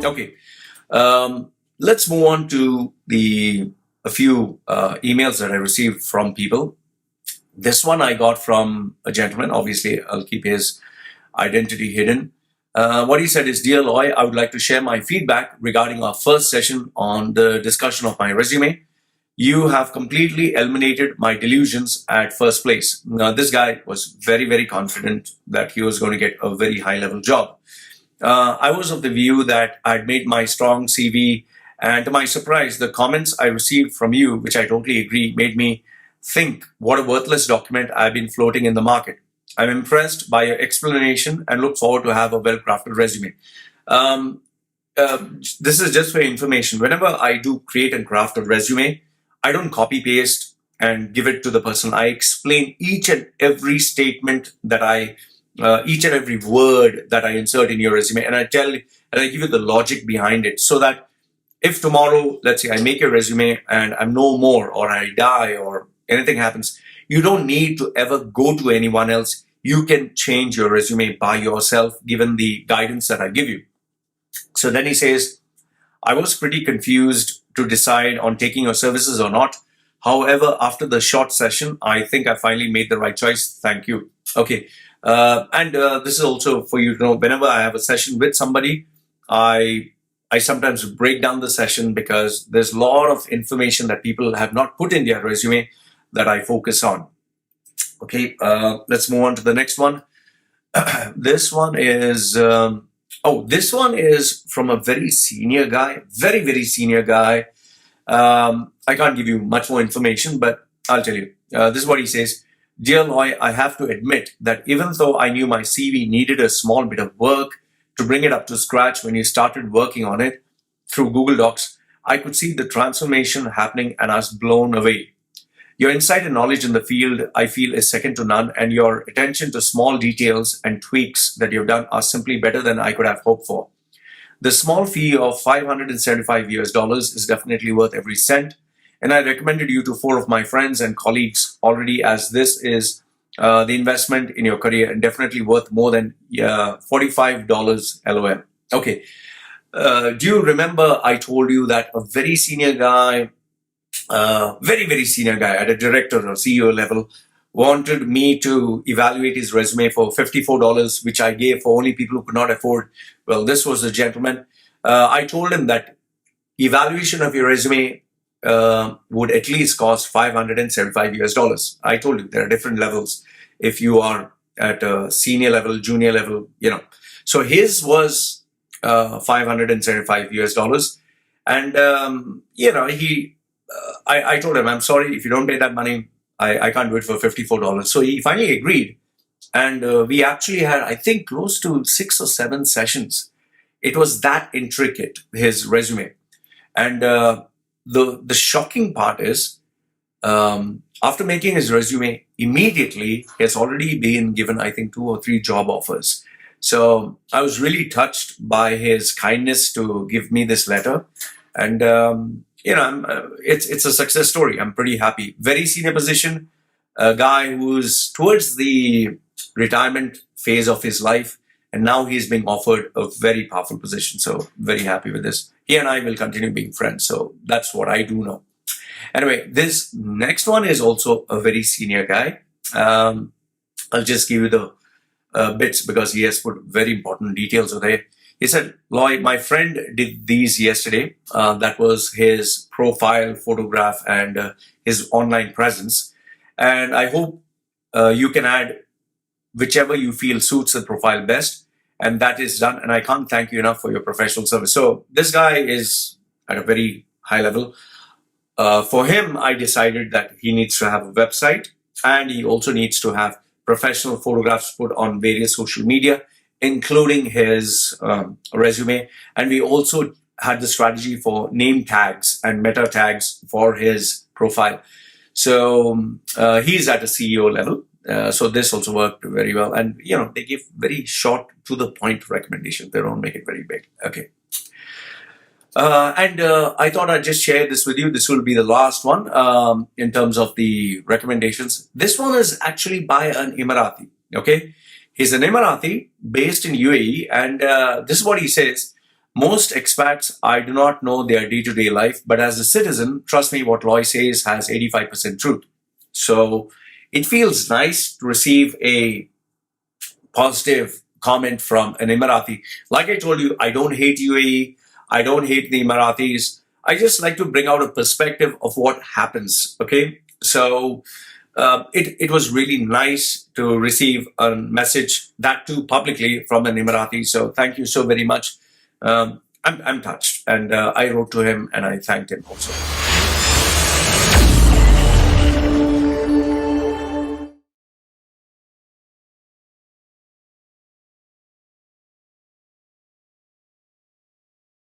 Okay. Let's move on to a few emails that I received from people. This one I got from a gentleman. Obviously, I'll keep his identity hidden. What he said is, "Dear Loy, I would like to share my feedback regarding our first session on the discussion of my resume. You have completely eliminated my delusions at first place." Now, this guy was very, very confident that he was going to get a very high level job. I was of the view that I'd made my strong CV, and to my surprise, the comments I received from you, which I totally agree, made me think what a worthless document I've been floating in the market. I'm impressed by your explanation and look forward to have a well-crafted resume. Um, this is just for information. Whenever I do create and craft a resume, I don't copy paste and give it to the person. I explain each and every statement that each and every word that I insert in your resume, and I give you the logic behind it, so that if tomorrow, let's say, I make a resume and I'm no more, or I die, or anything happens, you don't need to ever go to anyone else. You can change your resume by yourself, given the guidance that I give you. So then he says, I was pretty confused to decide on taking your services or not. However, after the short session, I think I finally made the right choice. Thank you. Okay. And this is also for you to know, whenever I have a session with somebody, I sometimes break down the session because there's a lot of information that people have not put in their resume that I focus on. Okay, let's move on to the next one. This one is, this one is from a very senior guy, very, very senior guy. I can't give you much more information, but I'll tell you. This is what he says. Dear Loy, I have to admit that even though I knew my CV needed a small bit of work to bring it up to scratch when you started working on it through Google Docs, I could see the transformation happening and I was blown away. Your insight and knowledge in the field, I feel, is second to none, and your attention to small details and tweaks that you've done are simply better than I could have hoped for. The small fee of $575 is definitely worth every cent, and I recommended you to 4 of my friends and colleagues already, as this is the investment in your career and definitely worth more than $45 LOL. Okay. Do you remember I told you that a very senior guy, very, very senior guy at a director or CEO level, wanted me to evaluate his resume for $54, which I gave for only people who could not afford? Well, this was the gentleman. I told him that evaluation of your resume would at least cost $575. I told you there are different levels. If you are at a senior level, junior level, So his was $575, and I told him, I'm sorry, if you don't pay that money, I can't do it for $54. So he finally agreed, and we actually had, I think, close to 6 or 7 sessions. It was that intricate, his resume, and the shocking part is, after making his resume, immediately he has already been given, I think, 2 or 3 job offers. So I was really touched by his kindness to give me this letter, and it's a success story. I'm pretty happy. Very senior position, a guy who's towards the retirement phase of his life, and now he's being offered a very powerful position. So very happy with this. He and I will continue being friends. So that's what I do know. Anyway, this next one is also a very senior guy. I'll just give you the bits because he has put very important details over there. He said, Loy, my friend did these yesterday. That was his profile photograph and his online presence. And I hope you can add whichever you feel suits the profile best. And that is done. And I can't thank you enough for your professional service. So this guy is at a very high level. For him, I decided that he needs to have a website, and he also needs to have professional photographs put on various social media, including his resume. And we also had the strategy for name tags and meta tags for his profile. So he's at a CEO level. So this also worked very well. And, they give very short to the point recommendations. They don't make it very big. Okay. And I thought I'd just share this with you. This will be the last one in terms of the recommendations. This one is actually by an Emirati. Okay. He's an Emirati based in UAE. And this is what he says. Most expats, I do not know their day-to-day life, but as a citizen, trust me, what Loy says has 85% truth. So it feels nice to receive a positive comment from an Emirati. Like I told you, I don't hate UAE. I don't hate the Emiratis. I just like to bring out a perspective of what happens. Okay. So it was really nice to receive a message, that too publicly, from an Emirati. So thank you so very much. I'm touched. And I wrote to him and I thanked him also.